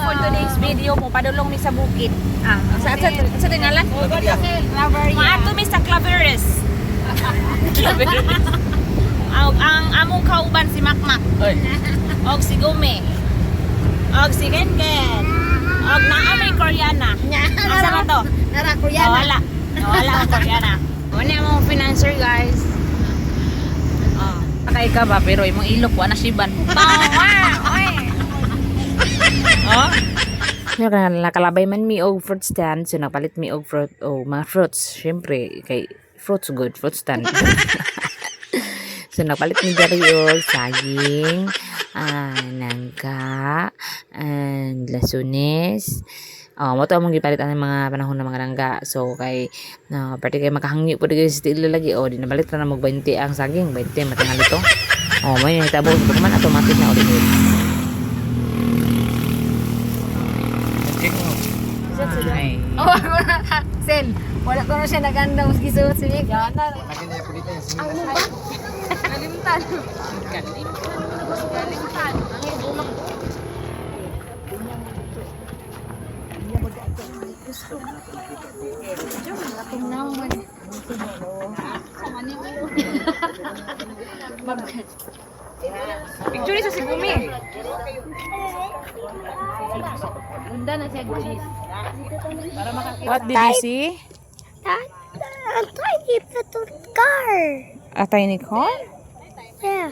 for today's video mo padulong mi sa bukid. Sa tingalan? Maato mi sa Claveres. Ang among kauban si Makmak. Og si Gume. Og si Gengen. Og naamay Koreana. Asa ba to? Nara Koreana. Wala ang Koreana. Wala mo financer guys. Patay ka ba pero imong ilok wa na siban. Nakalabay man mi og fruit stand so napalit mi og fruit mga fruits syempre kay fruits good fruit stand. So napalit mi diri og saging, nangka, and lasunes. Mo to among gipalit ang mga panahon ng mga langga. So kay pwede kay makahangyo pud gyud sa tilo lagi di nabalit na mag 20 ang saging, 20 matingal ito. May hitabo man automatic na ulit. Ay. Sen, wala ko na siya naganda mas gisuot sa Nick. Kalimutan. Picture sa si Bumi. Ganda na siya guys. Para makakita. What did you see? A tiny little car. A tiny car? Yeah.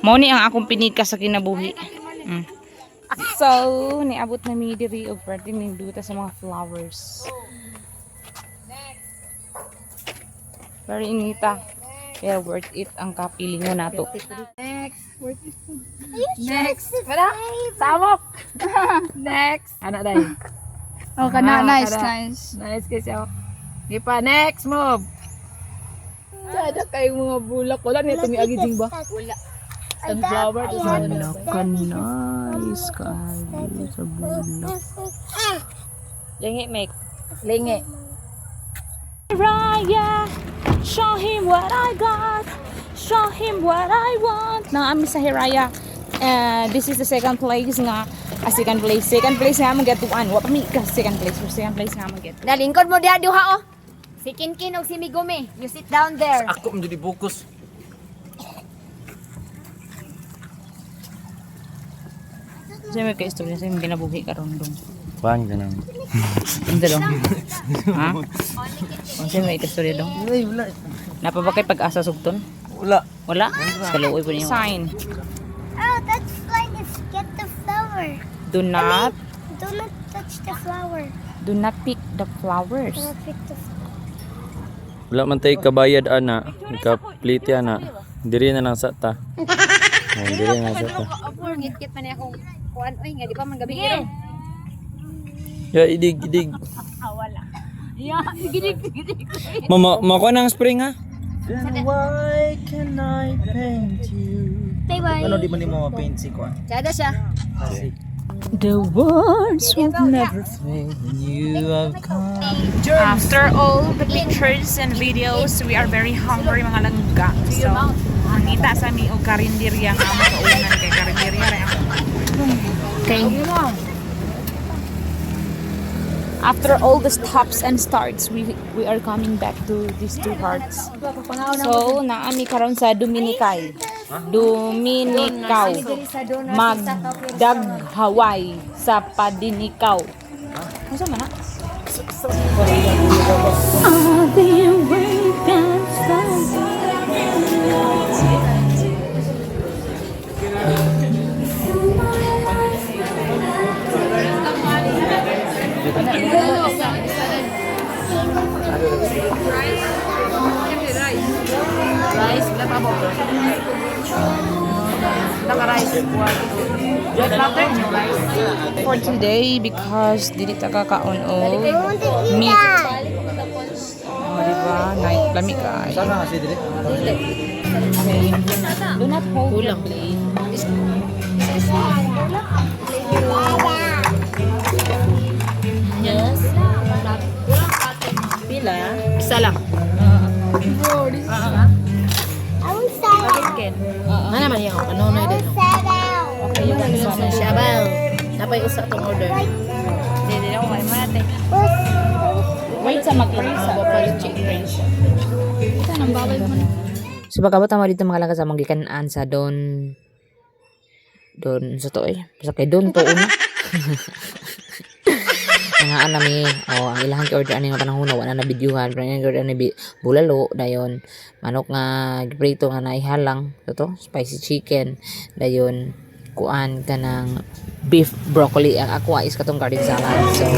Mao ni ang akong pinika sa kinabuhi. So, niabot na mi diri og pwede mi duta sa mga flowers. Very inita. Kaya worth it ang kapilingon nato. Next. Next. Wala. Samop. Next. Ano dai? Oh, kana nice, kada. nice. Nice kasi ako. Di pa, next move. Sada kayo mga bulak. Wala nito may agiding ba? Wala. Sunflower. Wala ka nice kayo sa bulak. Lingi, make. Lingi. Raya, show him what I got. Show him what I want. Naami sa Hiraya. This is the second place nga. Second place nga mo get one. Wa pa mi ka second place. For second place nga mo get. Nalingkod mo diha duha oh. Si Kinkin og si Migumi. You sit down there. Ako mo jadi fokus. Kasi may ka-istorya sa yung ginabuhi karon dong. Bang ganun. Hindi dong. Ha? Kasi may ka-istorya dong. Wala. Napabakay pag-asa sugton? Wala. Wala? Kaluoy po niyo. Sign. Oh, that's like it's get the flower. Do not Do not touch the flower. pick the flowers. Do not pick the flower. Wala man tay kabayad ana. Ikapliti ana. Diri na lang sa ta. Diri na sa ta. Ngit-ngit man akong kuan oy nga di pa man gabi iro. Ya idig. Wala. Yeah, gidig. Mako nang spring ha. Then why can I paint you? Bye-bye. Ano di man mo ma-paint si Kwan? Sada siya. The words will never When you have come. After all the pictures and videos, we are very hungry mga langga. So, mangita sa mi og karinderya nga mo kaunan kay karinderya ra. Okay. After all the stops and starts, we are coming back to these two hearts. So, naami karon sa Dominicay. Dominikaw. Magdag Hawaii sa Padinikaw. Ano sa mana? Rice, wala pa mo. For today, because dili ta kakaon og meat. Diba? Lami ka. Sana kasi dili. Okay. Do not hold the plate. Yes. Pila? Isa lang. I will set out. Ano naman yan? Ano na I will set out. Okay, yung isa na Shabal. Napay usa tong order. Hindi na ko may mate. Wait sa mag-prisa. Bapalit chicken range. Saan ang bawal mo na? So pagkabot mo dito mga langga sa manggikanaan sa Don sa to Basta kay Don to una. Nga nami ang ilang order ani nga panahon wala na videohan pero nga order ni bulalo dayon manok nga giprito nga naihalang to spicy chicken dayon kuan kanang beef broccoli ang ako is katong garden salad so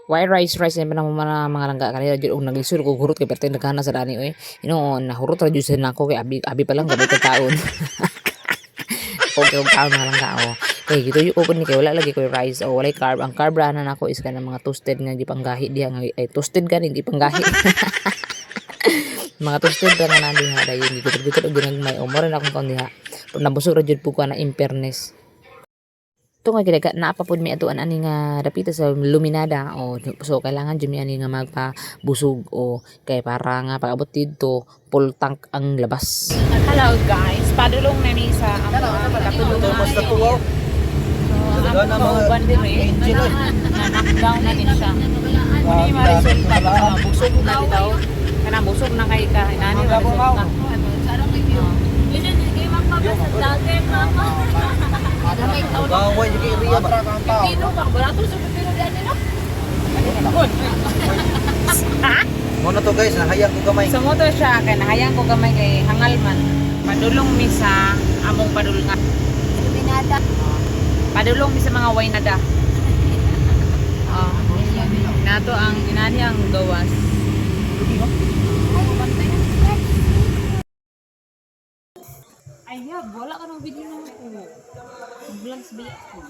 Why rice na mga langga kanila jud og naglisod ko hurot kay perteng nagana sa dani oy. Inoon nahurot ra jud sa nako kay abi pa lang gamay ka taon. Og kaon mga langga o. Kay gito yu ko ni kay wala lagi ko rice o walay carb. Ang carb ra na nako is kanang mga toasted nga gipanggahi diha nga toasted gani gipanggahi. Mga toasted ra nga diha dayon gito og ginagmay o mo rin akong kaon diha. Pero nabusog ra jud pug na impernes. Ito nga ginaga na apapod may atuan ani nga dapita sa luminada o so kailangan jud mi ani nga magpabusog o kay para nga pag-abot dito full tank ang labas. Hello guys, padulong na mi sa katulong basta tuwa. Ang mga bandire knockdown na din siya. Muni ma-resulta sa busog na daw. Kana busog na kay ka inani resulta na. Gaway yung area ba? Pino pa, barato sa pipino diyan nila. Muna to guys, nahayang ko gamay. Sa moto siya, kaya nahayang ko gamay kay hangal man. Padulong mi sa among padulungan. Luminada. Padulong mi sa mga waynada. Nato ang inani ang gawas. Ay, wala ka ng video na ako. Vlogs ba ako?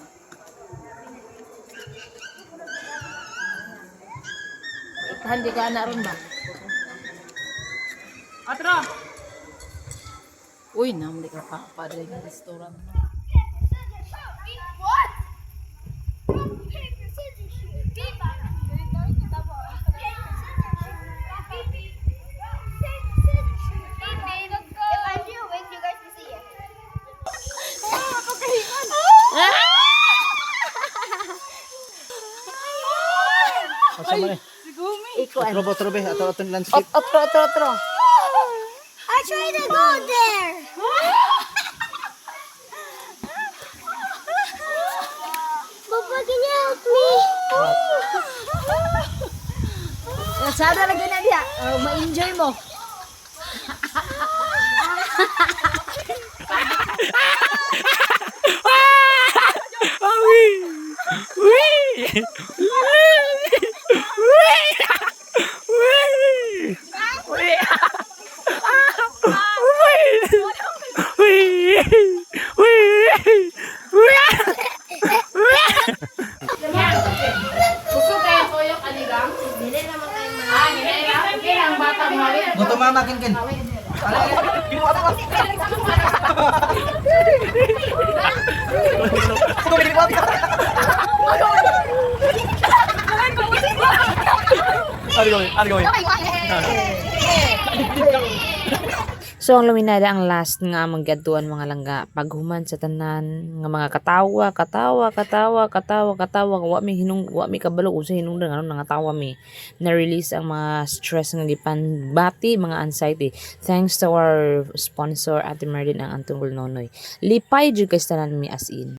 Ikahan di ka na ron ba? Atro! Uy, namli ka pa. Padre ng restaurant. Otro be, atau landscape. Otro. I tried to go there. Papa, can you help me? Sada lagi na diha. Ma-enjoy mo. Buto mama kin. So ang luminada ang last nga maggadtuan mga langga paghuman sa tanan nga mga katawa wa mi kabalo kung sa hinungdan ano nga tawa mi na release ang mga stress nga gipanbati mga anxiety thanks to our sponsor Ate Merdin ang Antungol Nonoy lipay jud kay sa tanan mi as in